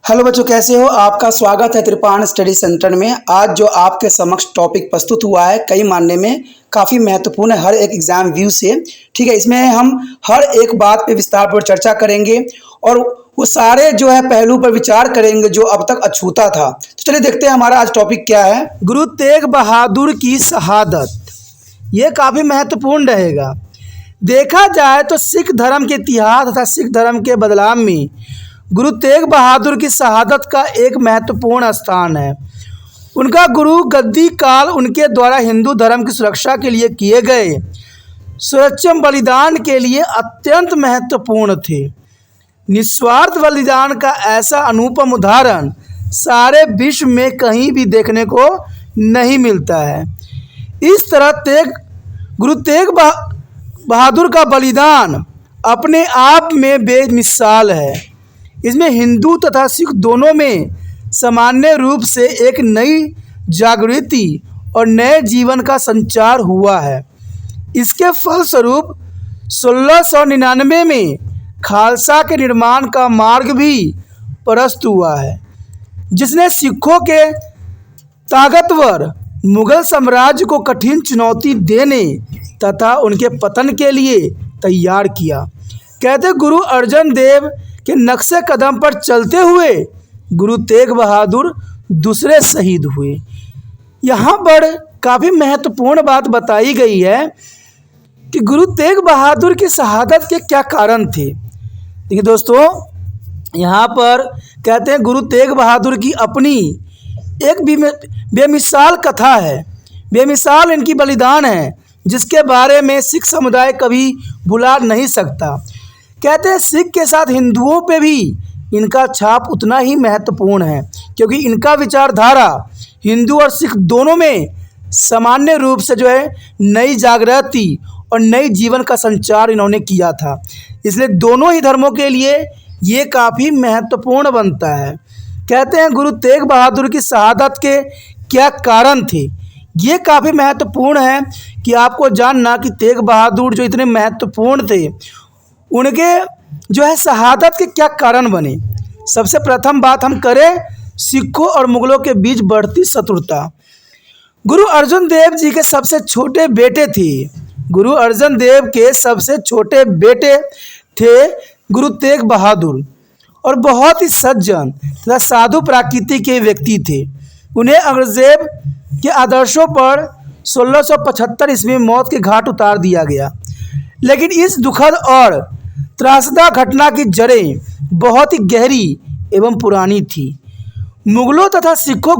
Hello बच्चों, कैसे हो? आपका स्वागत है त्रिपाण स्टडी सेंटर में। आज जो आपके समक्ष टॉपिक प्रस्तुत हुआ है कई मानने में काफ़ी महत्वपूर्ण है हर एक एग्जाम व्यू से। ठीक है, इसमें हम हर एक बात पे विस्तार पर चर्चा करेंगे और वो सारे जो है पहलू पर विचार करेंगे जो अब तक अछूता था। तो चलिए देखते हैं हमारा आज टॉपिक क्या है। गुरु तेग बहादुर की शहादत, ये काफ़ी महत्वपूर्ण रहेगा। देखा जाए तो सिख धर्म के इतिहास तथा सिख धर्म के बदलाव में गुरु तेग बहादुर की शहादत का एक महत्वपूर्ण स्थान है। उनका गुरु गद्दी काल उनके द्वारा हिंदू धर्म की सुरक्षा के लिए किए गए सर्वोच्च बलिदान के लिए अत्यंत महत्वपूर्ण थे। निस्वार्थ बलिदान का ऐसा अनुपम उदाहरण सारे विश्व में कहीं भी देखने को नहीं मिलता है। इस तरह गुरु तेग बहादुर का बलिदान अपने आप में बेमिसाल है। इसमें हिंदू तथा सिख दोनों में सामान्य रूप से एक नई जागृति और नए जीवन का संचार हुआ है। इसके फलस्वरूप 1699 में खालसा के निर्माण का मार्ग भी प्रशस्त हुआ है, जिसने सिखों के ताकतवर मुगल साम्राज्य को कठिन चुनौती देने तथा उनके पतन के लिए तैयार किया। कहते गुरु अर्जन देव के नक्शे कदम पर चलते हुए गुरु तेग बहादुर दूसरे शहीद हुए। यहाँ पर काफ़ी महत्वपूर्ण बात बताई गई है कि गुरु तेग बहादुर की शहादत के क्या कारण थे। देखिए दोस्तों, यहाँ पर कहते हैं गुरु तेग बहादुर की अपनी एक बेमिसाल कथा है, बेमिसाल इनकी बलिदान है, जिसके बारे में सिख समुदाय कभी भुला नहीं सकता। कहते हैं सिख के साथ हिंदुओं पे भी इनका छाप उतना ही महत्वपूर्ण है, क्योंकि इनका विचारधारा हिंदू और सिख दोनों में सामान्य रूप से जो है नई जागृति और नई जीवन का संचार इन्होंने किया था। इसलिए दोनों ही धर्मों के लिए ये काफ़ी महत्वपूर्ण बनता है। कहते हैं गुरु तेग बहादुर की शहादत के क्या कारण थे। ये काफ़ी महत्वपूर्ण है कि आपको जानना कि तेग बहादुर जो इतने महत्वपूर्ण थे, उनके जो है शहादत के क्या कारण बने। सबसे प्रथम बात हम करें सिखों और मुगलों के बीच बढ़ती शत्रुता। गुरु अर्जुन देव जी के सबसे छोटे बेटे थे। गुरु अर्जुन देव के सबसे छोटे बेटे थे गुरु तेग बहादुर, और बहुत ही सज्जन तथा साधु प्रकृति के व्यक्ति थे। उन्हें औरंगजेब के आदर्शों पर 1675 ईस्वी में मौत के घाट उतार दिया गया। लेकिन इस दुखद और त्रासदा घटना की जड़ें बहुत ही गहरी एवं पुरानी थी। मुगलों तथा सिखों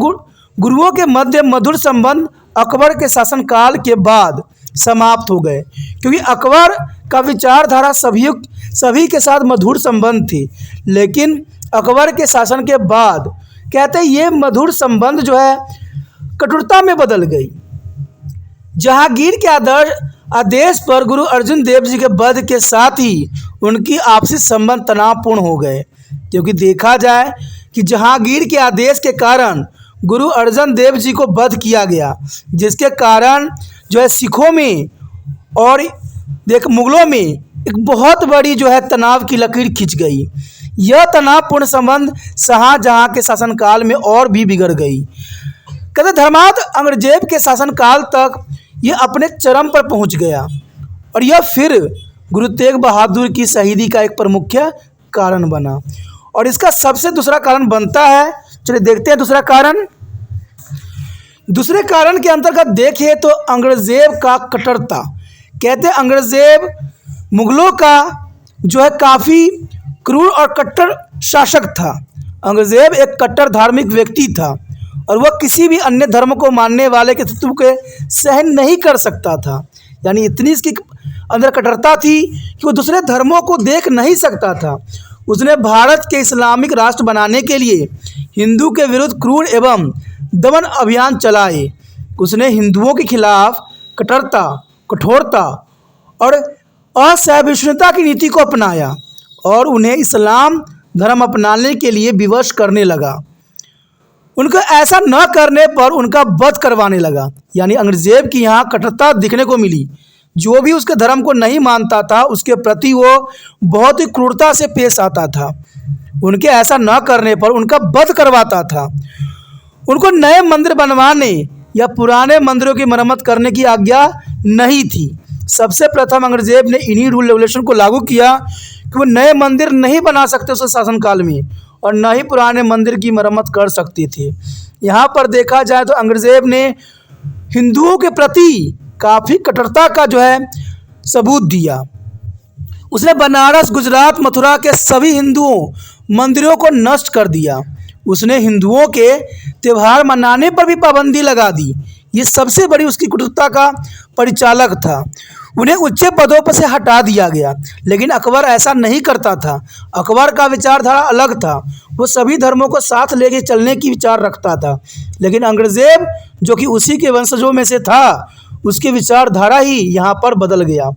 गुरुओं के मध्य मधुर संबंध अकबर के शासनकाल के बाद समाप्त हो गए, क्योंकि अकबर का विचारधारा सभी के साथ मधुर संबंध थी। लेकिन अकबर के शासन के बाद कहते हैं ये मधुर संबंध जो है कठोरता में बदल गई। जहांगीर के आदेश पर गुरु अर्जुन देव जी के वध के साथ ही उनकी आपसी संबंध तनावपूर्ण हो गए, क्योंकि देखा जाए कि जहांगीर के आदेश के कारण गुरु अर्जन देव जी को वध किया गया, जिसके कारण जो है सिखों में और मुगलों में एक बहुत बड़ी जो है तनाव की लकीर खिंच गई। यह तनावपूर्ण संबंध शाहजहां के शासनकाल में और भी बिगड़ गई। कहते धर्मांध औरंगजेब के शासनकाल तक यह अपने चरम पर पहुंच गया, और यह फिर गुरु तेग बहादुर की शहीदी का एक प्रमुख कारण बना। और इसका सबसे दूसरा कारण बनता है, चलिए देखते हैं दूसरा कारण। दूसरे कारण के अंतर्गत देखें तो औरंगजेब का कट्टरता। कहते हैं औरंगजेब मुगलों का जो है काफ़ी क्रूर और कट्टर शासक था। औरंगजेब एक कट्टर धार्मिक व्यक्ति था, और वह किसी भी अन्य धर्म को मानने वाले के तत्व के सहन नहीं कर सकता था। यानी इतनी इसकी अंदर कट्टरता थी कि वो दूसरे धर्मों को देख नहीं सकता था। उसने भारत के इस्लामिक राष्ट्र बनाने के लिए हिंदू के विरुद्ध क्रूर एवं दमन अभियान चलाए। उसने हिंदुओं के खिलाफ कट्टरता, कठोरता और असहिष्णुता की नीति को अपनाया, और उन्हें इस्लाम धर्म अपनाने के लिए विवश करने लगा। उनको ऐसा न करने पर उनका वध करवाने लगा। यानी औरंगजेब की यहाँ कट्टरता दिखने को मिली। जो भी उसके धर्म को नहीं मानता था उसके प्रति वो बहुत ही क्रूरता से पेश आता था। उनके ऐसा न करने पर उनका वध करवाता था। उनको नए मंदिर बनवाने या पुराने मंदिरों की मरम्मत करने की आज्ञा नहीं थी। सबसे प्रथम औरंगजेब ने इन्हीं रूल रेगुलेशन को लागू किया कि वो नए मंदिर नहीं बना सकते उस शासनकाल में, और न ही पुराने मंदिर की मरम्मत कर सकते थे। यहाँ पर देखा जाए तो औरंगजेब ने हिंदुओं के प्रति काफ़ी कट्टरता का सबूत दिया। उसने बनारस, गुजरात, मथुरा के सभी हिंदुओं मंदिरों को नष्ट कर दिया। उसने हिंदुओं के त्यौहार मनाने पर भी पाबंदी लगा दी। ये सबसे बड़ी उसकी कटुता का परिचालक था। उन्हें उच्च पदों पर से हटा दिया गया। लेकिन अकबर ऐसा नहीं करता था। अकबर का विचारधारा अलग था। वो सभी धर्मों को साथ लेके चलने की विचार रखता था। लेकिन औरंगजेब, जो कि उसी के वंशजों में से था, उसकी विचारधारा ही यहाँ पर बदल गया।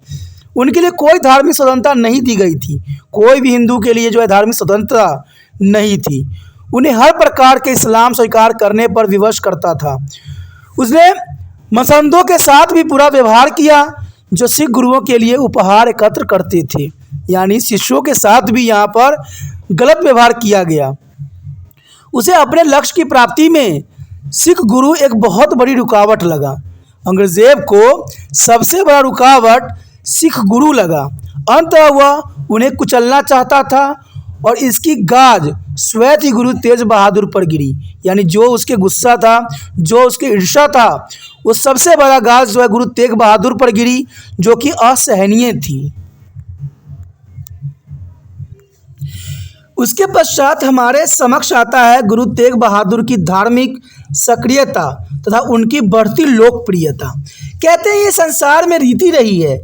उनके लिए कोई धार्मिक स्वतंत्रता नहीं दी गई थी। कोई भी हिंदू के लिए धार्मिक स्वतंत्रता नहीं थी। उन्हें हर प्रकार के इस्लाम स्वीकार करने पर विवश करता था। उसने मसंदों के साथ भी बुरा व्यवहार किया, जो सिख गुरुओं के लिए उपहार एकत्र करते थे। यानी शिष्यों के साथ भी यहाँ पर गलत व्यवहार किया गया। उसे अपने लक्ष्य की प्राप्ति में सिख गुरु एक बहुत बड़ी रुकावट लगा। औरंगजेब को सबसे बड़ा रुकावट सिख गुरु लगा। अंततः वह उन्हें कुचलना चाहता था और इसकी गाज स्वयं ही गुरु तेज बहादुर पर गिरी। यानी जो उसके गुस्सा था, जो उसके ईर्ष्या था, वो सबसे बड़ा गाज गुरु तेग बहादुर पर गिरी, जो कि असहनीय थी। उसके पश्चात हमारे समक्ष आता है गुरु तेग बहादुर की धार्मिक सक्रियता तथा उनकी बढ़ती लोकप्रियता। कहते हैं ये संसार में रीति रही है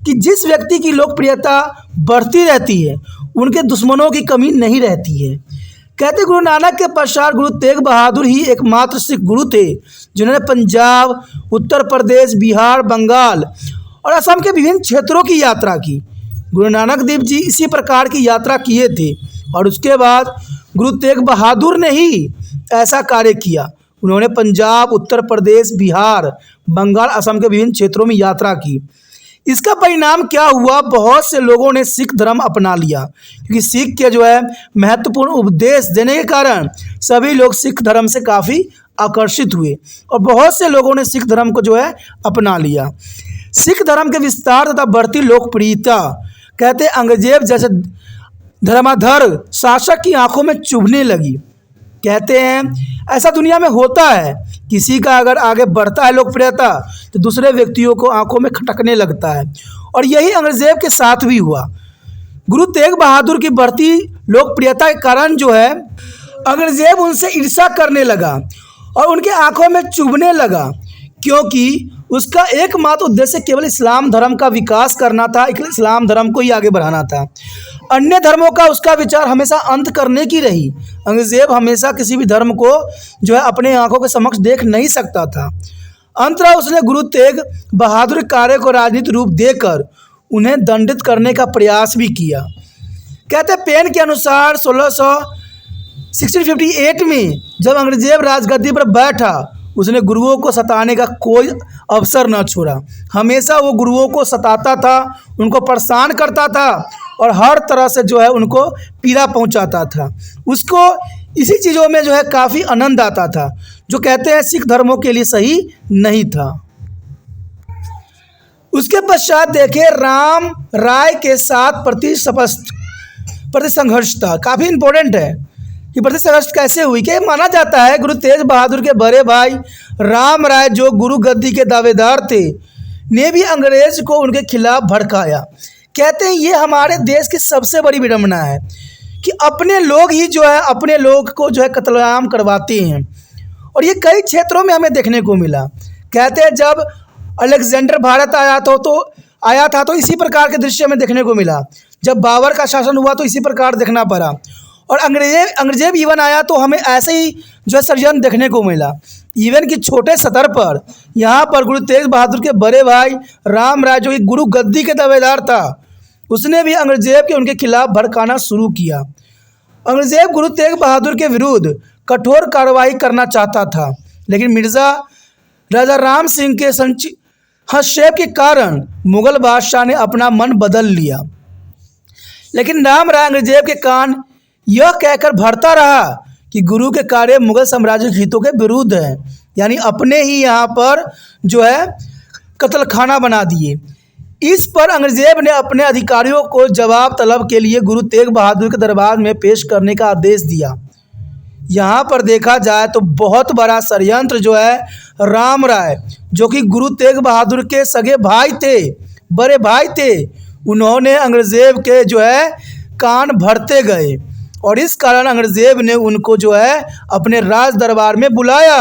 कि जिस व्यक्ति की लोकप्रियता बढ़ती रहती है, उनके दुश्मनों की कमी नहीं रहती है। कहते गुरु नानक के पश्चात गुरु तेग बहादुर ही एकमात्र सिख गुरु थे जिन्होंने पंजाब, उत्तर प्रदेश, बिहार, बंगाल और असम के विभिन्न क्षेत्रों की यात्रा की। गुरु नानक देव जी इसी प्रकार की यात्रा किए थे और उसके बाद गुरु तेग बहादुर ने ही ऐसा कार्य किया। उन्होंने पंजाब, उत्तर प्रदेश, बिहार, बंगाल, असम के विभिन्न क्षेत्रों में यात्रा की। इसका परिणाम क्या हुआ? बहुत से लोगों ने सिख धर्म अपना लिया, क्योंकि सिख के महत्वपूर्ण उपदेश देने के कारण सभी लोग सिख धर्म से काफ़ी आकर्षित हुए और बहुत से लोगों ने सिख धर्म को अपना लिया। सिख धर्म के विस्तार तथा बढ़ती लोकप्रियता कहते औरंगजेब जैसे धर्माधर शासक की आंखों में चुभने लगी। कहते हैं ऐसा दुनिया में होता है, किसी का अगर आगे बढ़ता है लोकप्रियता तो दूसरे व्यक्तियों को आंखों में खटकने लगता है, और यही औरंगजेब के साथ भी हुआ। गुरु तेग बहादुर की बढ़ती लोकप्रियता के कारण औरंगजेब उनसे ईर्ष्या करने लगा और उनके आंखों में चुभने लगा, क्योंकि उसका एकमात्र उद्देश्य केवल इस्लाम धर्म का विकास करना था, इस्लाम धर्म को ही आगे बढ़ाना था। अन्य धर्मों का उसका विचार हमेशा अंत करने की रही। औरंगजेब हमेशा किसी भी धर्म को अपने आंखों के समक्ष देख नहीं सकता था। अंततः उसने गुरु तेग बहादुर कार्य को राजनीतिक रूप देकर उन्हें दंडित करने का प्रयास भी किया। कहते पेन के अनुसार 1658 में जब औरंगजेब राजगद्दी पर बैठा, उसने गुरुओं को सताने का कोई अवसर न छोड़ा। हमेशा वो गुरुओं को सताता था, उनको परेशान करता था और हर तरह से उनको पीड़ा पहुंचाता था। उसको इसी चीज़ों में काफ़ी आनंद आता था, जो कहते हैं सिख धर्मों के लिए सही नहीं था। उसके पश्चात देखिए राम राय के साथ प्रतिसंघर्ष था। काफ़ी इम्पोर्टेंट है कि प्रतिसंघर्ष कैसे हुई। कि माना जाता है गुरु तेज बहादुर के बड़े भाई राम राय, जो गुरु गद्दी के दावेदार थे, ने भी अंग्रेज को उनके खिलाफ भड़काया। कहते हैं ये हमारे देश की सबसे बड़ी विडंबना है कि अपने लोग ही अपने लोग को कत्लेआम करवाते हैं, और ये कई क्षेत्रों में हमें देखने को मिला। कहते हैं जब अलेक्जेंडर भारत आया था तो इसी प्रकार के दृश्य में देखने को मिला। जब बाबर का शासन हुआ तो इसी प्रकार देखना पड़ा, और अंग्रेजेब इवन आया तो हमें ऐसे ही षड्यंत्र देखने को मिला। इवन कि छोटे स्तर पर यहाँ पर गुरु तेग बहादुर के बड़े भाई राम राय, जो कि गुरु गद्दी के दावेदार था, उसने भी अंग्रेजेब के उनके खिलाफ भड़काना शुरू किया। अंग्रेजेब गुरु तेग बहादुर के विरुद्ध कठोर कार्रवाई करना चाहता था, लेकिन मिर्ज़ा राजा राम सिंह के हस्तक्षेप के कारण मुगल बादशाह ने अपना मन बदल लिया। लेकिन राम राय अंग्रेजेब के कान यह कहकर भरता रहा कि गुरु के कार्य मुगल साम्राज्य के हितों के विरुद्ध है, यानी अपने ही यहाँ पर जो है कत्लखाना बना दिए। इस पर औरंगजेब ने अपने अधिकारियों को जवाब तलब के लिए गुरु तेग बहादुर के दरबार में पेश करने का आदेश दिया। यहाँ पर देखा जाए तो बहुत बड़ा षड्यंत्र जो है राम राय, जो कि गुरु तेग बहादुर के सगे भाई थे, बड़े भाई थे, उन्होंने औरंगजेब के जो है कान भरते गए और इस कारण औरंगजेब ने उनको जो है अपने राज दरबार में बुलाया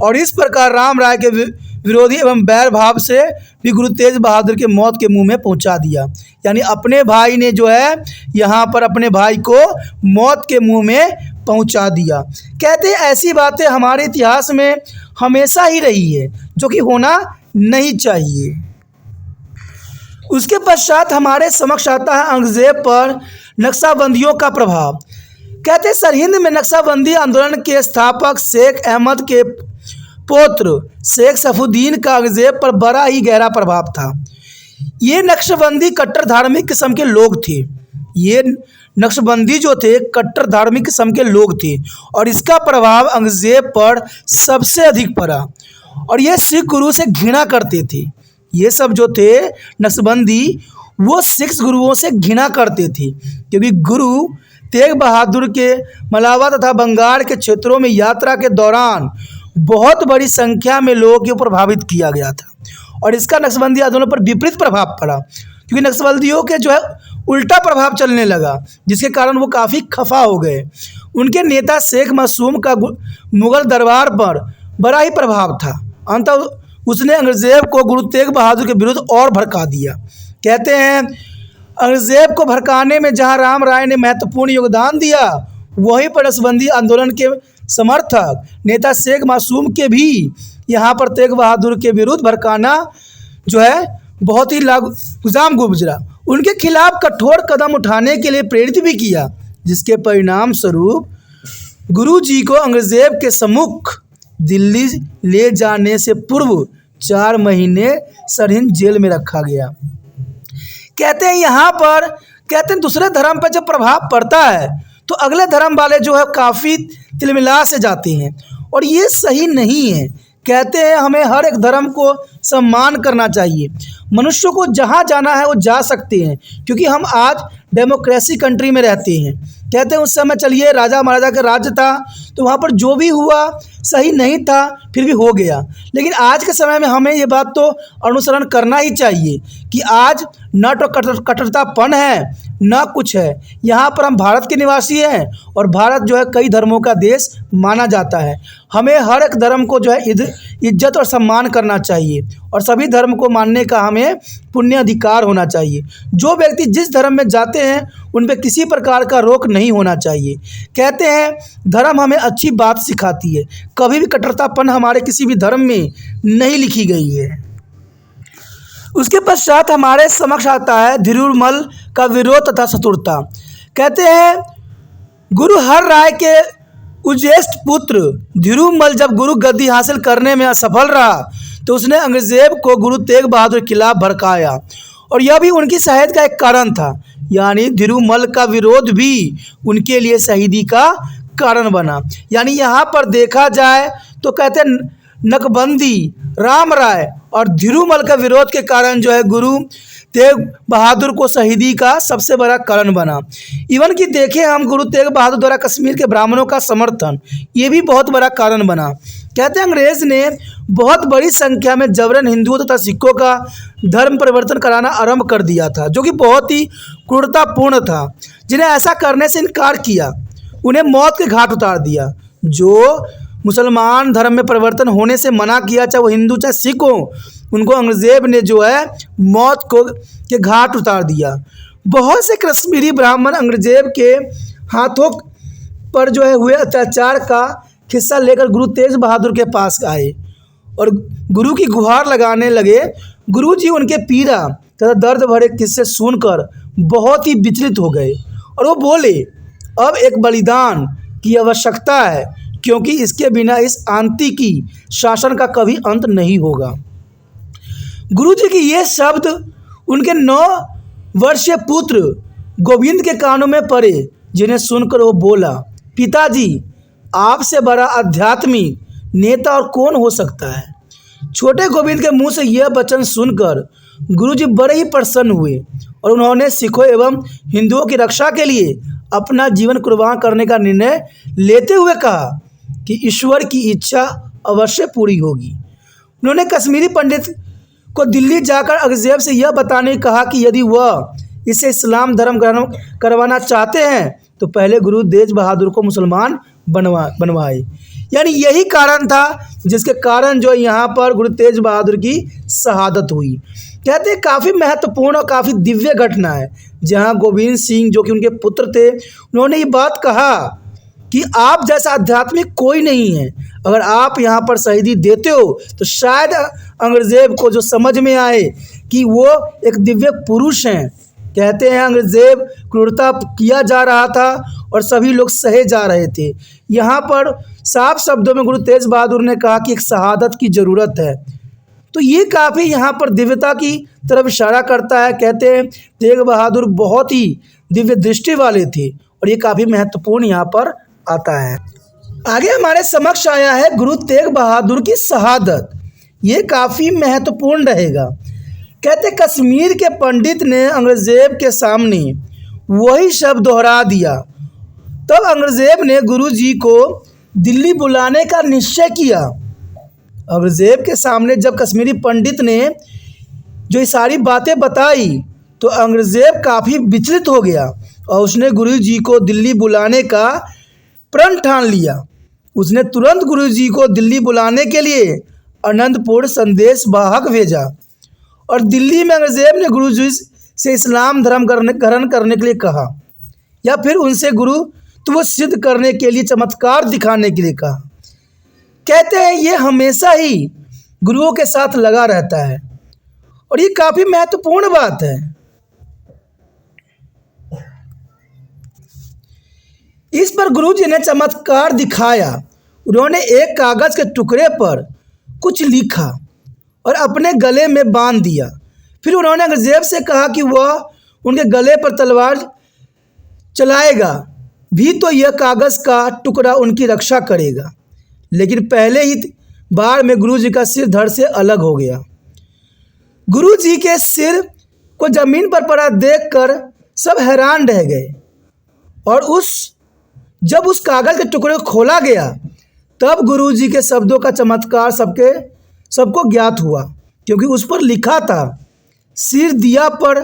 और इस प्रकार राम राय के विरोधी एवं बैर भाव से भी गुरु तेग बहादुर के मौत के मुंह में पहुंचा दिया। यानी अपने भाई ने जो है यहाँ पर अपने भाई को मौत के मुंह में पहुंचा दिया। कहते हैं ऐसी बातें हमारे इतिहास में हमेशा ही रही है, जो कि होना नहीं चाहिए। उसके पश्चात हमारे समक्ष आता है औरंगजेब पर नक्शबंदियों का प्रभाव। कहते हैं सरहिंद में नक्शबंदी आंदोलन के स्थापक शेख अहमद के पुत्र शेख सफुद्दीन का औरंगजेब पर बड़ा ही गहरा प्रभाव था। ये नक्शबंदी कट्टर धार्मिक किस्म के लोग थे। ये नक्शबंदी जो थे कट्टर धार्मिक किस्म के लोग थे और इसका प्रभाव औरंगजेब पर सबसे अधिक पड़ा और ये सिख गुरु से घृणा करते थे। ये सब जो थे नक्शबंदी वो सिख गुरुओं से घृणा करते थे, क्योंकि गुरु तेग बहादुर के मलावा तथा बंगाल के क्षेत्रों में यात्रा के दौरान बहुत बड़ी संख्या में लोगों को प्रभावित किया गया था और इसका नक्शबंदी आंदोलन पर विपरीत प्रभाव पड़ा, क्योंकि नक्शबंदियों के जो है उल्टा प्रभाव चलने लगा, जिसके कारण वो काफ़ी खफा हो गए। उनके नेता शेख मासूम का मुगल दरबार पर बड़ा ही प्रभाव था। अंततः उसने औरंगजेब को गुरु तेग बहादुर के विरुद्ध और भड़का दिया। कहते हैं औरंगजेब को भड़काने में जहां राम राय ने महत्वपूर्ण योगदान दिया, वहीं पर नक्शबंदी आंदोलन के समर्थक नेता शेख मासूम के भी यहाँ पर तेग बहादुर के विरुद्ध भड़काना जो है बहुत ही लागुजाम गुजरा। उनके खिलाफ कठोर कदम उठाने के लिए प्रेरित भी किया, जिसके परिणाम स्वरूप गुरु जी को औरंगजेब के सम्मुख दिल्ली ले जाने से पूर्व 4 महीने सरहिंद जेल में रखा गया। कहते हैं यहाँ पर कहते हैं दूसरे धर्म पर जब प्रभाव पड़ता है तो अगले धर्म वाले जो है काफ़ी तिलमिला से जाते हैं और ये सही नहीं है। कहते हैं हमें हर एक धर्म को सम्मान करना चाहिए। मनुष्यों को जहाँ जाना है वो जा सकते हैं, क्योंकि हम आज डेमोक्रेसी कंट्री में रहते हैं। कहते हैं उस समय चलिए राजा महाराजा का राज्य था तो वहाँ पर जो भी हुआ सही नहीं था, फिर भी हो गया। लेकिन आज के समय में हमें ये बात तो अनुसरण करना ही चाहिए कि आज न तो कट्टरतापन है न कुछ है। यहाँ पर हम भारत के निवासी हैं और भारत जो है कई धर्मों का देश माना जाता है। हमें हर एक धर्म को जो है इज्जत और सम्मान करना चाहिए और सभी धर्म को मानने का हमें पुण्य अधिकार होना चाहिए। जो व्यक्ति जिस धर्म में जाते हैं उन पर किसी प्रकार का रोक नहीं होना चाहिए। कहते हैं धर्म हमें अच्छी बात सिखाती है, कभी भी कट्टरतापन हमारे किसी भी धर्म में नहीं लिखी गई है। उसके पश्चात हमारे समक्ष आता है धीरूमल का विरोध तथा शत्रुता। कहते हैं गुरु हर राय के उज्जेष्ठ पुत्र धीरूमल जब गुरु गद्दी हासिल करने में असफल रहा तो उसने औरंगजेब को गुरु तेग बहादुर के खिलाफ भड़काया और यह भी उनकी शहादत का एक कारण था। यानी धीरूमल का विरोध भी उनके लिए शहीदी का कारण बना। यानी यहाँ पर देखा जाए तो कहते हैं नकबंदी राम राय और धीरूमल का विरोध के कारण जो है गुरु तेग बहादुर को शहीदी का सबसे बड़ा कारण बना। इवन कि देखें हम गुरु तेग बहादुर द्वारा कश्मीर के ब्राह्मणों का समर्थन, ये भी बहुत बड़ा कारण बना। कहते हैं अंग्रेज ने बहुत बड़ी संख्या में जबरन हिंदुओं तथा सिखों का धर्म परिवर्तन कराना आरंभ कर दिया था, जो कि बहुत ही क्रूरतापूर्ण था। जिन्हें ऐसा करने से इनकार किया उन्हें मौत के घाट उतार दिया। जो मुसलमान धर्म में परिवर्तन होने से मना किया, चाहे वो हिंदू चाहे सिख हो, उनको औरंगजेब ने जो है मौत के घाट उतार दिया। बहुत से कश्मीरी ब्राह्मण औरंगजेब के हाथों पर जो है हुए अत्याचार का किस्सा लेकर गुरु तेग बहादुर के पास आए और गुरु की गुहार लगाने लगे। गुरु जी उनके पीड़ा तथा दर्द भरे किस्से सुनकर बहुत ही विचलित हो गए और वो बोले अब एक बलिदान की आवश्यकता है, क्योंकि इसके बिना इस आंती की शासन का कभी अंत नहीं होगा। गुरु जी की ये शब्द उनके 9 वर्षीय पुत्र गोविंद के कानों में पड़े, जिन्हें सुनकर वो बोला, पिताजी, आपसे बड़ा आध्यात्मिक नेता और कौन हो सकता है। छोटे गोविंद के मुंह से यह वचन सुनकर गुरुजी बड़े ही प्रसन्न हुए और उन्होंने सिखों एवं हिंदुओं की रक्षा के लिए अपना जीवन कुर्बान करने का निर्णय लेते हुए कहा कि ईश्वर की इच्छा अवश्य पूरी होगी। उन्होंने कश्मीरी पंडित को दिल्ली जाकर औरंगजेब से यह बताने कहा कि यदि वह इसे इस्लाम धर्म ग्रहण करवाना चाहते हैं तो पहले गुरु तेज बहादुर को मुसलमान बनवाए। यानी यही कारण था जिसके कारण जो यहाँ पर गुरु तेज बहादुर की शहादत हुई। कहते हैं काफ़ी महत्वपूर्ण और काफ़ी दिव्य घटना है, जहाँ गोविंद सिंह जो कि उनके पुत्र थे, उन्होंने ये बात कहा कि आप जैसा आध्यात्मिक कोई नहीं है, अगर आप यहाँ पर शहीदी देते हो तो शायद औरंगजेब को जो समझ में आए कि वो एक दिव्य पुरुष हैं। कहते हैं औरंगजेब क्रूरता किया जा रहा था और सभी लोग सहे जा रहे थे। यहाँ पर साफ शब्दों में गुरु तेज बहादुर ने कहा कि एक शहादत की ज़रूरत है। तो ये काफ़ी यहाँ पर दिव्यता की तरफ इशारा करता है। कहते हैं तेग बहादुर बहुत ही दिव्य दृष्टि वाले थे और ये काफ़ी महत्वपूर्ण यहाँ पर आता है। आगे हमारे समक्ष आया है गुरु तेग बहादुर की शहादत। ये काफ़ी महत्वपूर्ण रहेगा। कहते कश्मीर के पंडित ने औरंगजेब के सामने वही शब्द दोहरा दिया। तब औरंगजेब ने गुरुजी को दिल्ली बुलाने का निश्चय किया। औरंगजेब के सामने जब कश्मीरी पंडित ने जो ये सारी बातें बताई तो औरंगजेब काफ़ी विचलित हो गया और उसने गुरुजी को दिल्ली बुलाने का प्रण ठान लिया। उसने तुरंत गुरुजी को दिल्ली बुलाने के लिए आनंदपुर संदेश वाहक भेजा और दिल्ली में औरंगजेब ने गुरुजी से इस्लाम धर्म ग्रहण करने के लिए कहा या फिर उनसे गुरुत्व सिद्ध करने के लिए चमत्कार दिखाने के लिए कहा। कहते हैं ये हमेशा ही गुरुओं के साथ लगा रहता है और ये काफ़ी महत्वपूर्ण बात है। इस पर गुरुजी ने चमत्कार दिखाया। उन्होंने एक कागज़ के टुकड़े पर कुछ लिखा और अपने गले में बांध दिया। फिर उन्होंने औरंगजेब से कहा कि वह उनके गले पर तलवार चलाएगा भी तो यह कागज़ का टुकड़ा उनकी रक्षा करेगा। लेकिन पहले ही बार में गुरुजी का सिर धड़ से अलग हो गया। गुरुजी के सिर को ज़मीन पर पड़ा देखकर सब हैरान रह गए और जब उस कागज़ के टुकड़े को खोला गया तब गुरुजी के शब्दों का चमत्कार सबको ज्ञात हुआ, क्योंकि उस पर लिखा था सिर दिया पर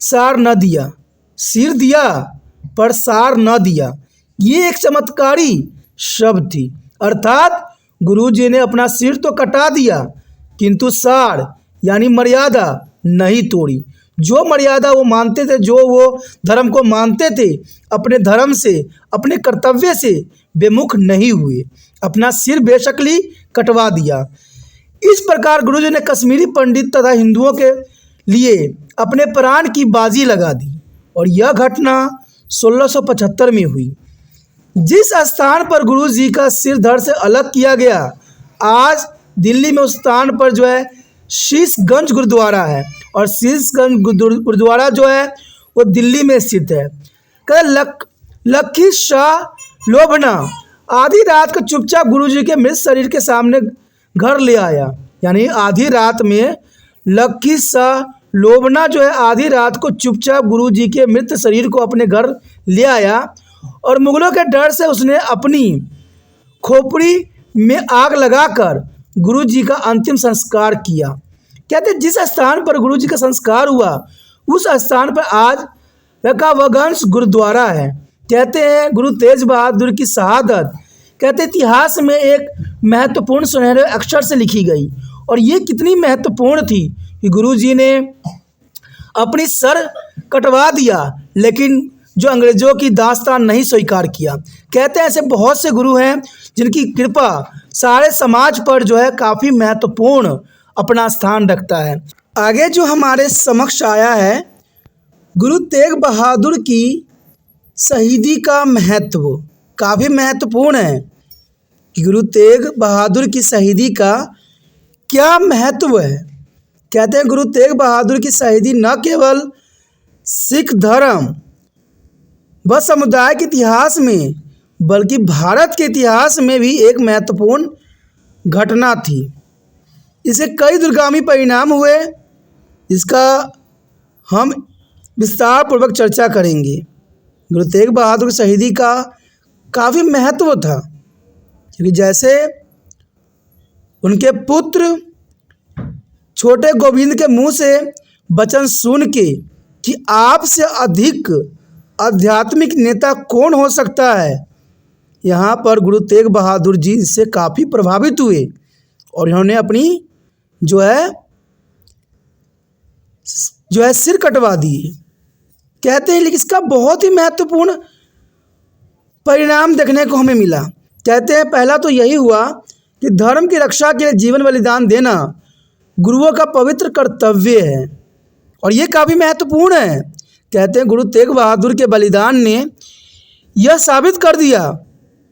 सार न दिया, सिर दिया पर सार न दिया। ये एक चमत्कारी शब्द थी, अर्थात गुरुजी ने अपना सिर तो कटा दिया किंतु सार यानी मर्यादा नहीं तोड़ी। जो मर्यादा वो मानते थे, जो वो धर्म को मानते थे, अपने धर्म से अपने कर्तव्य से बेमुख नहीं हुए, अपना सिर बेशकली कटवा दिया। इस प्रकार गुरुजी ने कश्मीरी पंडित तथा हिंदुओं के लिए अपने प्राण की बाजी लगा दी और यह घटना 1675 में हुई। जिस स्थान पर गुरुजी का सिर धड़ से अलग किया गया, आज दिल्ली में उस स्थान पर जो है शीशगंज गुरुद्वारा है और शीशगंज गुरुद्वारा जो है वो दिल्ली में स्थित है। लखी शाह लोभना आधी रात को चुपचाप गुरुजी के मृत शरीर के सामने घर ले आया। यानी आधी रात में लखी शाह लोभना जो है आधी रात को चुपचाप गुरुजी के मृत शरीर को अपने घर ले आया और मुगलों के डर से उसने अपनी खोपड़ी में आग लगाकर गुरुजी का अंतिम संस्कार किया। कहते जिस स्थान पर गुरुजी का संस्कार हुआ उस स्थान पर आज रकाबगंज गुरुद्वारा है। कहते हैं गुरु तेज बहादुर की शहादत कहते इतिहास में एक महत्वपूर्ण सुनहरे अक्षर से लिखी गई और ये कितनी महत्वपूर्ण थी कि गुरुजी ने अपनी सर कटवा दिया लेकिन जो अंग्रेज़ों की दास्तान नहीं स्वीकार किया। कहते हैं ऐसे बहुत से गुरु हैं जिनकी कृपा सारे समाज पर जो है काफ़ी महत्वपूर्ण अपना स्थान रखता है। आगे जो हमारे समक्ष आया है गुरु तेग बहादुर की शहीदी का महत्व काफ़ी महत्वपूर्ण है कि गुरु तेग बहादुर की शहीदी का क्या महत्व है। कहते हैं गुरु तेग बहादुर की शहीदी न केवल सिख धर्म वह समुदाय के इतिहास में बल्कि भारत के इतिहास में भी एक महत्वपूर्ण घटना थी। इसे कई दूरगामी परिणाम हुए, इसका हम विस्तार पूर्वक चर्चा करेंगे। गुरु तेग बहादुर की शहीदी का काफ़ी महत्व था, क्योंकि जैसे उनके पुत्र छोटे गोविंद के मुंह से वचन सुन के कि आपसे अधिक आध्यात्मिक नेता कौन हो सकता है, यहाँ पर गुरु तेग बहादुर जी इससे काफ़ी प्रभावित हुए और इन्होंने अपनी जो है सिर कटवा दिए। कहते हैं लेकिन इसका बहुत ही महत्वपूर्ण परिणाम देखने को हमें मिला। कहते हैं पहला तो यही हुआ कि धर्म की रक्षा के लिए जीवन बलिदान देना गुरुओं का पवित्र कर्तव्य है और ये काफ़ी महत्वपूर्ण है। कहते हैं गुरु तेग बहादुर के बलिदान ने यह साबित कर दिया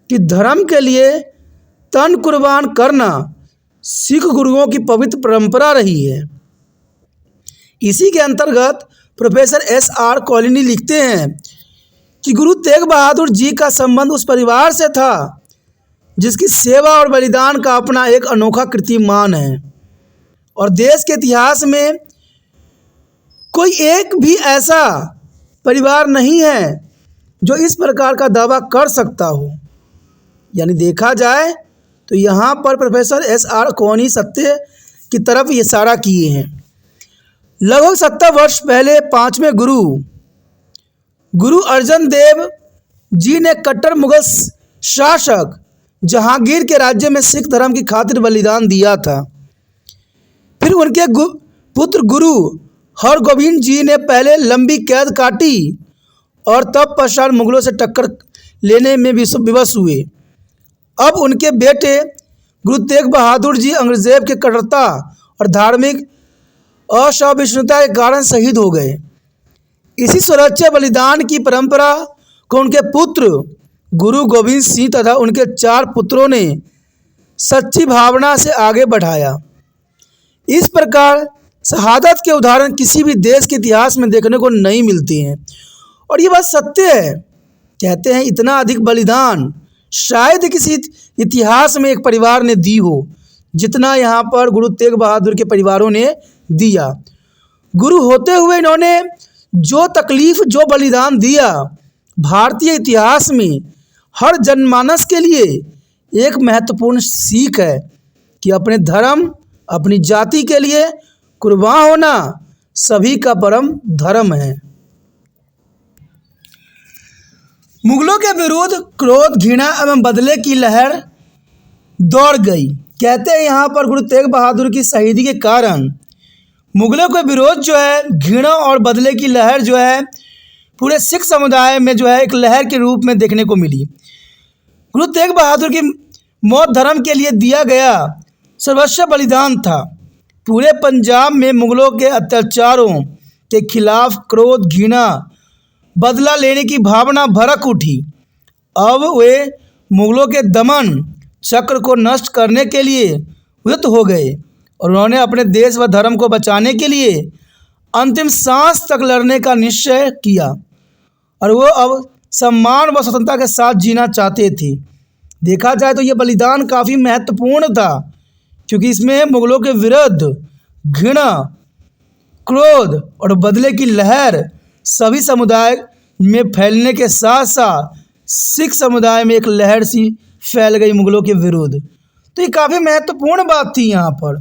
कि धर्म के लिए तन कुर्बान करना सिख गुरुओं की पवित्र परंपरा रही है। इसी के अंतर्गत प्रोफेसर S.R. कॉलोनी लिखते हैं कि गुरु तेग बहादुर जी का संबंध उस परिवार से था जिसकी सेवा और बलिदान का अपना एक अनोखा कीर्तिमान है और देश के इतिहास में कोई एक भी ऐसा परिवार नहीं है जो इस प्रकार का दावा कर सकता हो। यानी देखा जाए तो यहाँ पर प्रोफेसर S.R. कॉलोनी सत्य की तरफ इशारा किए हैं। लगभग 70 वर्ष पहले पांचवें गुरु अर्जन देव जी ने कट्टर मुगल शासक जहांगीर के राज्य में सिख धर्म की खातिर बलिदान दिया था। फिर उनके पुत्र गुरु हरगोविंद जी ने पहले लंबी कैद काटी और तब पश्चात मुगलों से टक्कर लेने में विवश हुए। अब उनके बेटे गुरु तेग बहादुर जी औरंगजेब के कट्टरता और धार्मिक असहिष्णुता के कारण शहीद हो गए। इसी स्वैच्छिक बलिदान की परंपरा को उनके पुत्र गुरु गोविंद सिंह तथा उनके 4 पुत्रों ने सच्ची भावना से आगे बढ़ाया। इस प्रकार शहादत के उदाहरण किसी भी देश के इतिहास में देखने को नहीं मिलते हैं और ये बात सत्य है। कहते हैं इतना अधिक बलिदान शायद किसी इतिहास में एक परिवार ने दी हो जितना यहाँ पर गुरु तेग बहादुर के परिवारों ने दिया। गुरु होते हुए इन्होंने जो तकलीफ जो बलिदान दिया भारतीय इतिहास में हर जनमानस के लिए एक महत्वपूर्ण सीख है कि अपने धर्म अपनी जाति के लिए कुर्बान होना सभी का परम धर्म है। मुगलों के विरुद्ध क्रोध घृणा एवं बदले की लहर दौड़ गई। कहते हैं यहाँ पर गुरु तेग बहादुर की शहीदी के कारण मुगलों के विरोध जो है घृणा और बदले की लहर जो है पूरे सिख समुदाय में जो है एक लहर के रूप में देखने को मिली। गुरु तेग बहादुर की मौत धर्म के लिए दिया गया सर्वस्व बलिदान था। पूरे पंजाब में मुगलों के अत्याचारों के खिलाफ क्रोध घृणा बदला लेने की भावना भड़क उठी। अब वे मुगलों के दमन चक्र को नष्ट करने के लिए उद्यत हो गए और उन्होंने अपने देश व धर्म को बचाने के लिए अंतिम सांस तक लड़ने का निश्चय किया और वो अब सम्मान व स्वतंत्रता के साथ जीना चाहते थे। देखा जाए तो ये बलिदान काफ़ी महत्वपूर्ण था क्योंकि इसमें मुगलों के विरुद्ध घृणा क्रोध और बदले की लहर सभी समुदाय में फैलने के साथ साथ सिख समुदाय में एक लहर सी फैल गई मुगलों के विरुद्ध। तो ये काफ़ी महत्वपूर्ण बात थी यहाँ पर।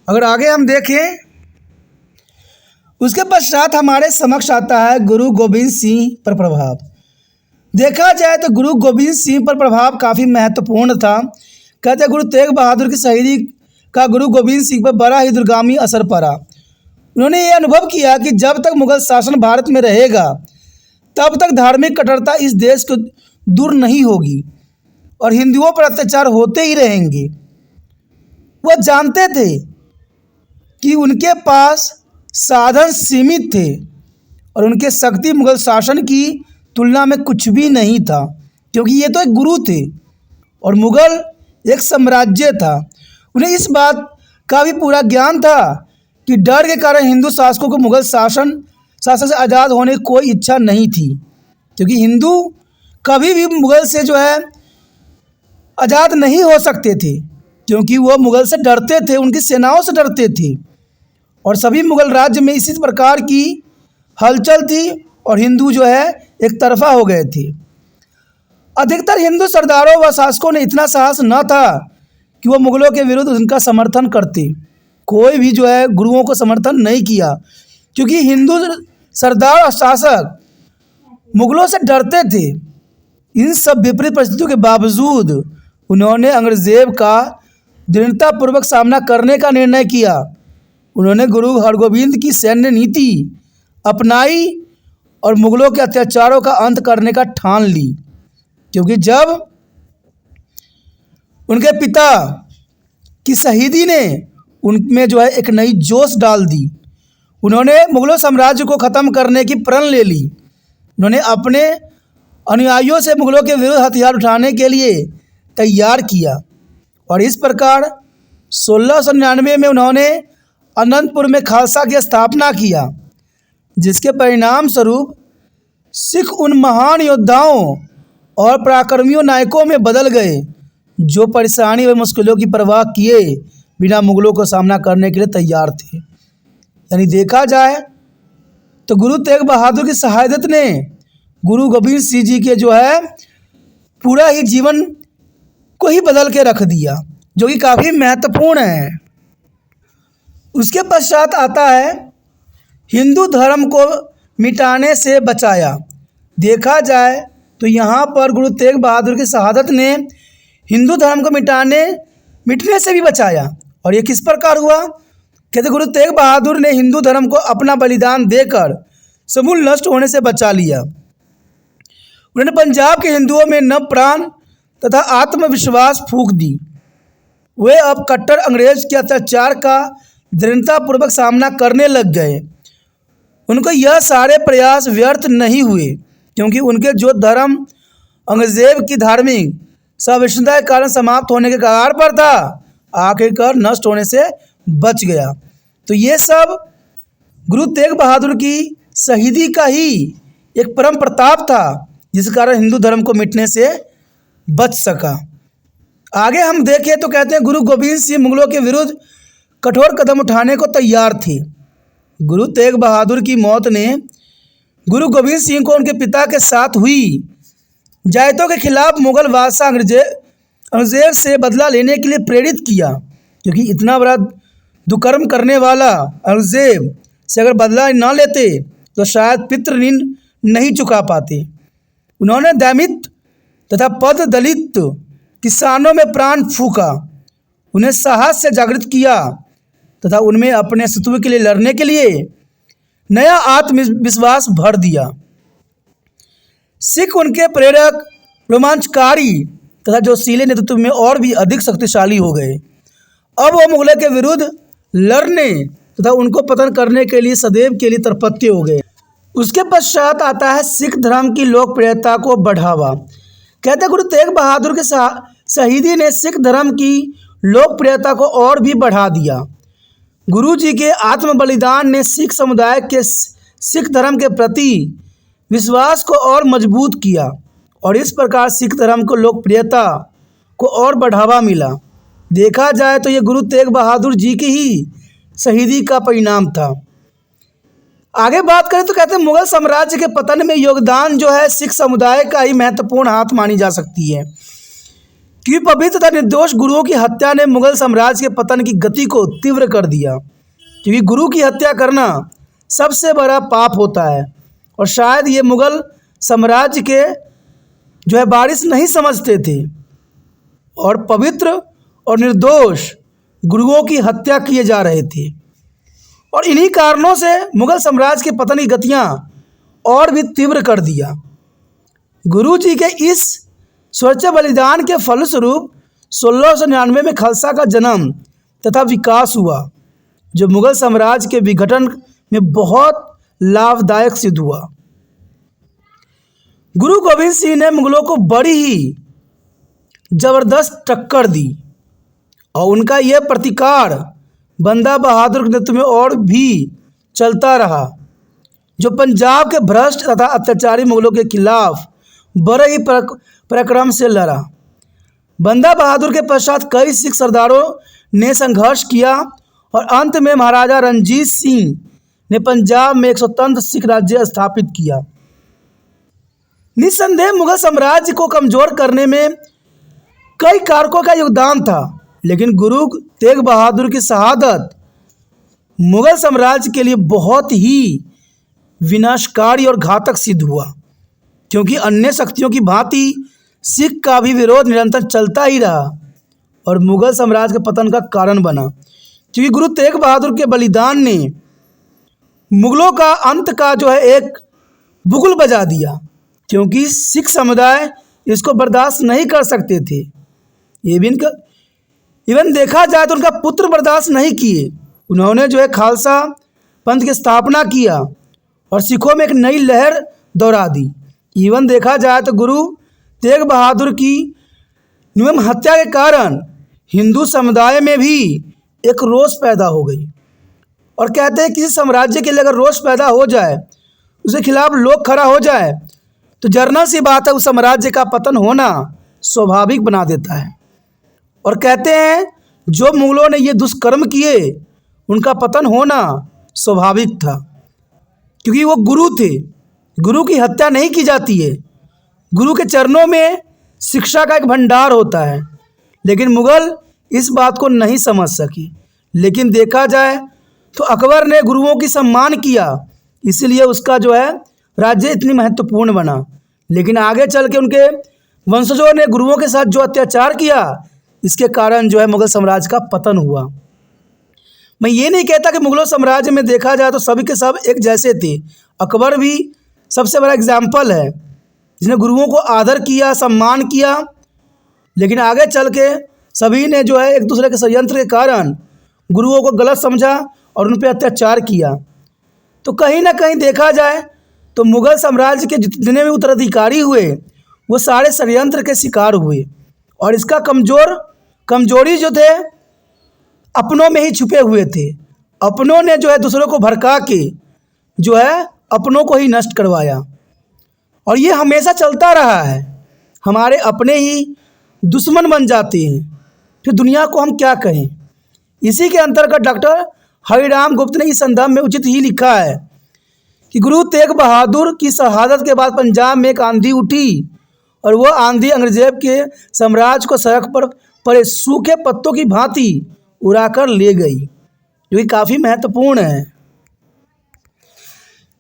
अगर आगे हम देखें उसके पश्चात हमारे समक्ष आता है गुरु गोविंद सिंह पर प्रभाव। देखा जाए तो गुरु गोविंद सिंह पर प्रभाव काफ़ी महत्वपूर्ण था। कहते हैं गुरु तेग बहादुर की शहीदी का गुरु गोविंद सिंह पर बड़ा ही दूरगामी असर पड़ा। उन्होंने ये अनुभव किया कि जब तक मुगल शासन भारत में रहेगा तब तक धार्मिक कट्टरता इस देश को दूर नहीं होगी और हिंदुओं पर अत्याचार होते ही रहेंगे। वह जानते थे कि उनके पास साधन सीमित थे और उनके शक्ति मुगल शासन की तुलना में कुछ भी नहीं था, क्योंकि ये तो एक गुरु थे और मुगल एक साम्राज्य था। उन्हें इस बात का भी पूरा ज्ञान था कि डर के कारण हिंदू शासकों को मुगल शासन से आज़ाद होने की कोई इच्छा नहीं थी। क्योंकि हिंदू कभी भी मुग़ल से जो है आज़ाद नहीं हो सकते थे, क्योंकि वो मुग़ल से डरते थे, उनकी सेनाओं से डरते थे। और सभी मुग़ल राज्य में इसी प्रकार की हलचल थी और हिंदू जो है एक तरफा हो गए थे। अधिकतर हिंदू सरदारों व शासकों ने इतना साहस न था कि वो मुग़लों के विरुद्ध उनका समर्थन करते। कोई भी जो है गुरुओं को समर्थन नहीं किया, क्योंकि हिंदू सरदार और शासक मुग़लों से डरते थे। इन सब विपरीत परिस्थितियों के बावजूद उन्होंने औरंगज़ेब का दृढ़तापूर्वक सामना करने का निर्णय किया। उन्होंने गुरु हरगोविंद की सैन्य नीति अपनाई और मुग़लों के अत्याचारों का अंत करने का ठान ली। क्योंकि जब उनके पिता की शहीदी ने उनमें जो है एक नई जोश डाल दी। उन्होंने मुग़लों साम्राज्य को ख़त्म करने की प्रण ले ली। उन्होंने अपने अनुयायियों से मुग़लों के विरुद्ध हथियार उठाने के लिए तैयार किया और इस प्रकार 1699 में उन्होंने अनंतपुर में खालसा की स्थापना किया, जिसके परिणाम स्वरूप सिख उन महान योद्धाओं और पराक्रमियों नायकों में बदल गए जो परेशानी व मुश्किलों की परवाह किए बिना मुग़लों को सामना करने के लिए तैयार थे। यानी देखा जाए तो गुरु तेग बहादुर की शहादत ने गुरु गोबिंद सिंह जी के जो है पूरा ही जीवन को ही बदल के रख दिया, जो कि काफ़ी महत्वपूर्ण है। उसके पश्चात आता है हिंदू धर्म को मिटाने से बचाया। देखा जाए तो यहाँ पर गुरु तेग बहादुर की शहादत ने हिंदू धर्म को मिटने से भी बचाया। और ये किस प्रकार हुआ? कहते गुरु तेग बहादुर ने हिंदू धर्म को अपना बलिदान देकर समूल नष्ट होने से बचा लिया। उन्होंने पंजाब के हिंदुओं में नव प्राण तथा आत्मविश्वास फूंक दी। वे अब कट्टर अंग्रेज के अत्याचार का दृढ़तापूर्वक सामना करने लग गए। उनको यह सारे प्रयास व्यर्थ नहीं हुए, क्योंकि उनके जो धर्म औरंगज़ेब की धार्मिक सहिष्णुता के कारण समाप्त होने के कगार पर था, आखिरकार नष्ट होने से बच गया। तो ये सब गुरु तेग बहादुर की शहीदी का ही एक परम प्रताप था, जिस कारण हिंदू धर्म को मिटने से बच सका। आगे हम देखें तो कहते हैं गुरु गोबिंद सिंह मुग़लों के विरुद्ध कठोर कदम उठाने को तैयार थे। गुरु तेग बहादुर की मौत ने गुरु गोबिंद सिंह को उनके पिता के साथ हुई जायतों के खिलाफ मुग़ल बादशाह औरंगज़ेब से बदला लेने के लिए प्रेरित किया, क्योंकि इतना बड़ा दुष्कर्म करने वाला औरंगज़ेब से अगर बदला न लेते तो शायद पितृ ऋण नहीं चुका पाते। उन्होंने दैमित तथा पद दलित किसानों में प्राण फूंका, उन्हें साहस से जागृत किया तथा उनमें अपने शत्रु के लिए लड़ने के लिए नया आत्मविश्वास भर दिया। सिख उनके प्रेरक, रोमांचकारी तथा जोशीले नेतृत्व में और भी अधिक शक्तिशाली हो गए। अब वो मुग़लों के विरुद्ध लड़ने तथा उनको पतन करने के लिए सदैव के लिए तरपत्य हो गए। उसके पश्चात आता है सिख धर्म की लोकप्रियता को बढ़ावा। कहते गुरु तेग बहादुर के शहीदी ने सिख धर्म की लोकप्रियता को और भी बढ़ा दिया। गुरु जी के आत्म बलिदान ने सिख समुदाय के सिख धर्म के प्रति विश्वास को और मजबूत किया और इस प्रकार सिख धर्म को लोकप्रियता को और बढ़ावा मिला। देखा जाए तो ये गुरु तेग बहादुर जी की ही शहीदी का परिणाम था। आगे बात करें तो कहते हैं मुग़ल साम्राज्य के पतन में योगदान जो है सिख समुदाय का ही महत्वपूर्ण हाथ मानी जा सकती है, क्योंकि पवित्र तथा निर्दोष गुरुओं की हत्या ने मुग़ल साम्राज्य के पतन की गति को तीव्र कर दिया। क्योंकि गुरु की हत्या करना सबसे बड़ा पाप होता है और शायद ये मुग़ल साम्राज्य के जो है वारिस नहीं समझते थे और पवित्र और निर्दोष गुरुओं की हत्या किए जा रहे थे। और इन्हीं कारणों से मुग़ल साम्राज्य के पतन की गतियाँ और भी तीव्र कर दिया। गुरु जी के इस स्वच्छ बलिदान के फलस्वरूप 1699 में खालसा का जन्म तथा विकास हुआ, जो मुग़ल साम्राज्य के विघटन में बहुत लाभदायक सिद्ध हुआ। गुरु गोबिंद सिंह ने मुग़लों को बड़ी ही ज़बरदस्त टक्कर दी और उनका यह प्रतिकार बंदा बहादुर के नेतृत्व में और भी चलता रहा। जो पंजाब के भ्रष्ट तथा अत्याचारी मुगलों के खिलाफ बड़े ही पराक्रम से लड़ा। बंदा बहादुर के पश्चात कई सिख सरदारों ने संघर्ष किया और अंत में महाराजा रणजीत सिंह ने पंजाब में एक स्वतंत्र सिख राज्य स्थापित किया। निस्संदेह मुगल साम्राज्य को कमजोर करने में कई कारकों का योगदान था, लेकिन गुरु तेग बहादुर की शहादत मुगल साम्राज्य के लिए बहुत ही विनाशकारी और घातक सिद्ध हुआ, क्योंकि अन्य शक्तियों की भांति सिख का भी विरोध निरंतर चलता ही रहा और मुगल साम्राज्य के पतन का कारण बना। क्योंकि गुरु तेग बहादुर के बलिदान ने मुगलों का अंत का एक बुगुल बजा दिया, क्योंकि सिख समुदाय इसको बर्दाश्त नहीं कर सकते थे। इवन देखा जाए तो उनका पुत्र बर्दाश्त नहीं किए। उन्होंने खालसा पंथ की स्थापना किया और सिखों में एक नई लहर दौड़ा दी। इवन देखा जाए तो गुरु तेग बहादुर की निर्मम हत्या के कारण हिंदू समुदाय में भी एक रोष पैदा हो गई। और कहते हैं किसी साम्राज्य के लिए अगर रोष पैदा हो जाए, उसके खिलाफ लोग खड़ा हो जाए, तो जर्नल सी बात है उस साम्राज्य का पतन होना स्वाभाविक बना देता है। और कहते हैं जो मुगलों ने ये दुष्कर्म किए उनका पतन होना स्वाभाविक था, क्योंकि वो गुरु थे। गुरु की हत्या नहीं की जाती है। गुरु के चरणों में शिक्षा का एक भंडार होता है, लेकिन मुगल इस बात को नहीं समझ सकी। लेकिन देखा जाए तो अकबर ने गुरुओं की सम्मान किया, इसीलिए उसका राज्य इतनी महत्वपूर्ण बना। लेकिन आगे चल के उनके वंशजों ने गुरुओं के साथ जो अत्याचार किया, इसके कारण मुगल साम्राज्य का पतन हुआ। मैं ये नहीं कहता कि मुगलों साम्राज्य में देखा जाए तो सभी के सब एक जैसे थे। अकबर भी सबसे बड़ा एग्जाम्पल है, जिसने गुरुओं को आदर किया, सम्मान किया। लेकिन आगे चल के सभी ने एक दूसरे के षड्यंत्र के कारण गुरुओं को गलत समझा और उन पर अत्याचार किया। तो कहीं ना कहीं देखा जाए तो मुगल साम्राज्य के जितने भी उत्तराधिकारी हुए वो सारे षड्यंत्र के शिकार हुए, और इसका कमजोरी थे अपनों में ही छुपे हुए थे। अपनों ने दूसरों को भड़का के अपनों को ही नष्ट करवाया, और ये हमेशा चलता रहा है। हमारे अपने ही दुश्मन बन जाते हैं, फिर दुनिया को हम क्या कहें। इसी के अंतर्गत डॉक्टर हरिराम गुप्त ने इस संदर्भ में उचित ही लिखा है कि गुरु तेग बहादुर की शहादत के बाद पंजाब में एक आंधी उठी, और वह आंधी औरंगजेब के साम्राज्य को सड़क पर पड़े सूखे पत्तों की भांति उड़ाकर ले गई, जो कि काफ़ी महत्वपूर्ण है।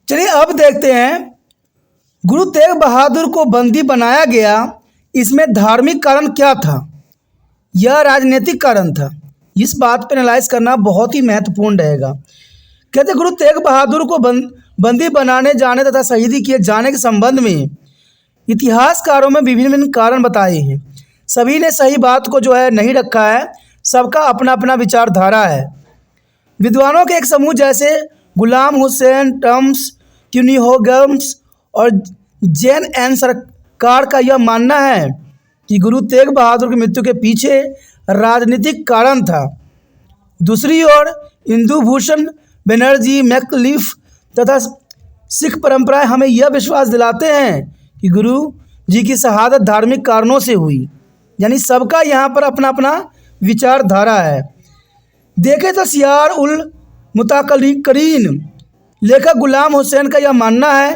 चलिए अब देखते हैं गुरु तेग बहादुर को बंदी बनाया गया, इसमें धार्मिक कारण क्या था या राजनीतिक कारण था। इस बात पर एनालाइज करना बहुत ही महत्वपूर्ण रहेगा। कहते गुरु तेग बहादुर को बंदी बनाने जाने तथा शहीदी किए जाने के संबंध में इतिहासकारों में विभिन्न कारण बताए हैं। सभी ने सही बात को नहीं रखा है, सबका अपना अपना विचारधारा है। विद्वानों के एक समूह जैसे गुलाम हुसैन टम्स, क्यूनिहोगम्स और जैन एन सरकार का यह मानना है कि गुरु तेग बहादुर की मृत्यु के पीछे राजनीतिक कारण था। दूसरी ओर इंदु भूषण बनर्जी, मैकलिफ तथा सिख परंपराएं हमें यह विश्वास दिलाते हैं कि गुरु जी की शहादत धार्मिक कारणों से हुई। यानी सबका यहाँ पर अपना अपना विचारधारा है। देखें तो सियार उल मुताकलीन लेखक गुलाम हुसैन का यह मानना है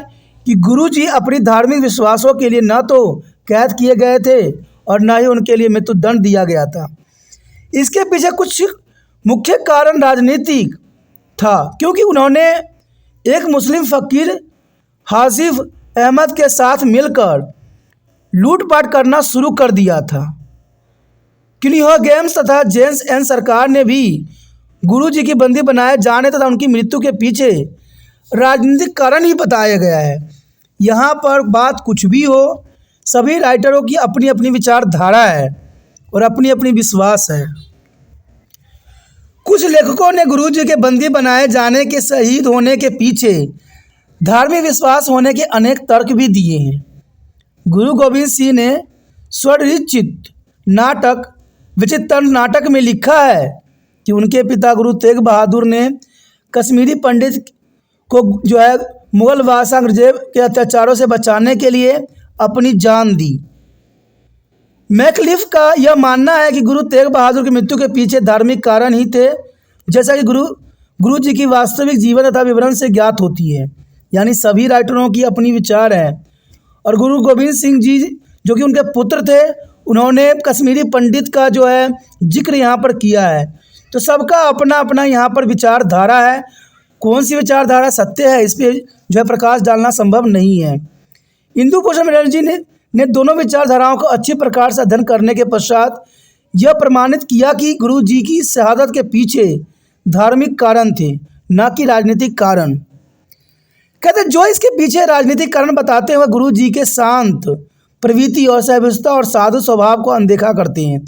कि गुरु जी अपनी धार्मिक विश्वासों के लिए न तो कैद किए गए थे और न ही उनके लिए मृत्युदंड दिया गया था। इसके पीछे कुछ मुख्य कारण राजनीतिक था, क्योंकि उन्होंने एक मुस्लिम फ़कीर हासिफ अहमद के साथ मिलकर लूटपाट करना शुरू कर दिया था। क्यूनिहोगम्स तथा जेम्स एन सरकार ने भी गुरु जी की बंदी बनाए जाने तथा उनकी मृत्यु के पीछे राजनीतिक कारण ही बताया गया है। यहाँ पर बात कुछ भी हो, सभी राइटरों की अपनी अपनी विचारधारा है और अपनी अपनी विश्वास है। कुछ लेखकों ने गुरु जी के बंदी बनाए जाने के शहीद होने के पीछे धार्मिक विश्वास होने के अनेक तर्क भी दिए हैं। गुरु गोविंद सिंह ने स्वरचित नाटक विचित्र नाटक में लिखा है कि उनके पिता गुरु तेग बहादुर ने कश्मीरी पंडित को मुगल बादशाह औरंगजेब के अत्याचारों से बचाने के लिए अपनी जान दी। मैकलिफ का यह मानना है कि गुरु तेग बहादुर की मृत्यु के पीछे धार्मिक कारण ही थे, जैसा कि गुरु जी की वास्तविक जीवन तथा विवरण से ज्ञात होती है। यानी सभी राइटरों की अपनी विचार है। और गुरु गोविंद सिंह जी जो कि उनके पुत्र थे, उन्होंने कश्मीरी पंडित का जो है जिक्र यहाँ पर किया है। तो सबका अपना अपना यहाँ पर विचारधारा है। कौन सी विचारधारा सत्य है, इस पर जो है प्रकाश डालना संभव नहीं है। इंदु भूषण बनर्जी ने दोनों विचारधाराओं को अच्छी प्रकार से अध्ययन करने के पश्चात यह प्रमाणित किया कि गुरु जी की शहादत के पीछे धार्मिक कारण थे, न कि राजनीतिक कारण। कहते जो इसके पीछे राजनीतिक कारण बताते हैं वह गुरु जी के शांत प्रवृत्ति और सहिष्णुता और साधु स्वभाव को अनदेखा करते हैं।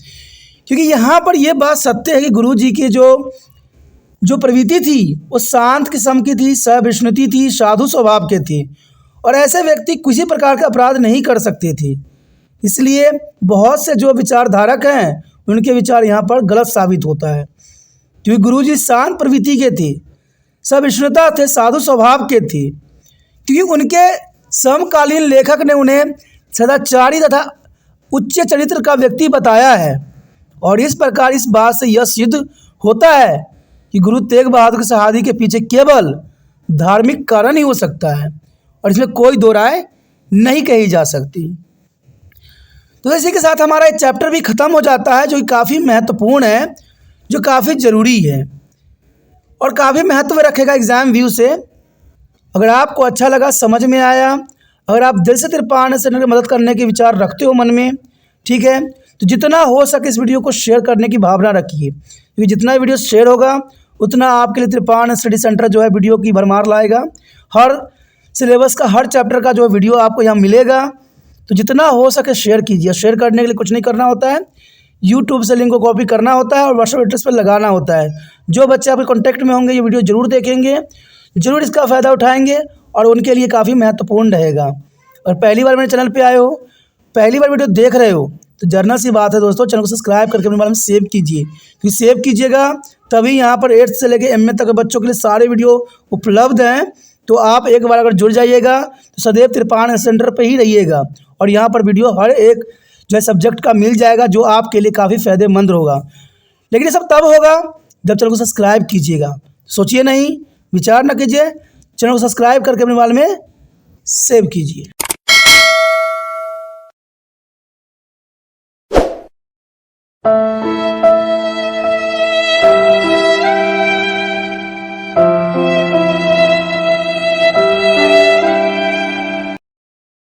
क्योंकि यहाँ पर यह बात सत्य है कि गुरु जी की जो प्रवृत्ति थी वो शांत किस्म की थी, सहिष्णुता थी, साधु स्वभाव के थे। और ऐसे व्यक्ति किसी प्रकार का अपराध नहीं कर सकते थे। इसलिए बहुत से जो विचारधारक हैं उनके विचार यहाँ पर गलत साबित होता है। क्योंकि गुरु जी शांत प्रवृत्ति के थे, सहिष्णुता थे, साधु स्वभाव के थे। क्योंकि उनके समकालीन लेखक ने उन्हें सदाचारी तथा उच्च चरित्र का व्यक्ति बताया है। और इस प्रकार इस बात से यह सिद्ध होता है कि गुरु तेग बहादुर की शहादत के पीछे केवल धार्मिक कारण ही हो सकता है, और इसमें कोई दो राय नहीं कही जा सकती। तो इसी के साथ हमारा एक चैप्टर भी ख़त्म हो जाता है, जो कि काफ़ी महत्वपूर्ण है, जो काफ़ी ज़रूरी है और काफ़ी महत्व रखेगा एग्ज़ाम व्यू से। अगर आपको अच्छा लगा, समझ में आया, अगर आप दिल से त्रिपाण सेंटर की मदद करने के विचार रखते हो मन में, ठीक है, तो जितना हो सके इस वीडियो को शेयर करने की भावना रखिए। क्योंकि जितना वीडियो शेयर होगा उतना आपके लिए त्रिपाण स्टडी सेंटर जो है वीडियो की भरमार लाएगा। हर सिलेबस का हर चैप्टर का जो वीडियो आपको यहाँ मिलेगा। तो जितना हो सके शेयर कीजिए। शेयर करने के लिए कुछ नहीं करना होता है, यूट्यूब से लिंक को कॉपी करना होता है और व्हाट्सएप एड्रेस पर लगाना होता है। जो बच्चे आपके कॉन्टैक्ट में होंगे ये वीडियो ज़रूर देखेंगे, ज़रूर इसका फ़ायदा उठाएंगे और उनके लिए काफ़ी महत्वपूर्ण रहेगा। और पहली बार मेरे चैनल पे आए हो, पहली बार वीडियो देख रहे हो, तो जर्नल सी बात है दोस्तों, चैनल को सब्सक्राइब करके अपने बारे में सेव कीजिए। क्योंकि सेव कीजिएगा तभी यहाँ पर 8th से लेकर MA तक के बच्चों के लिए सारे वीडियो उपलब्ध हैं। तो आप एक बार अगर जुड़ जाइएगा तो सदैव त्रिपाण सेंटर पे ही रहिएगा और यहाँ पर वीडियो हर एक जो है सब्जेक्ट का मिल जाएगा, जो आपके लिए काफ़ी फ़ायदेमंद होगा। लेकिन ये सब तब होगा जब चैनल को सब्सक्राइब कीजिएगा। सोचिए नहीं, विचार न कीजिए, चैनल को सब्सक्राइब करके अपने बारे में सेव कीजिए।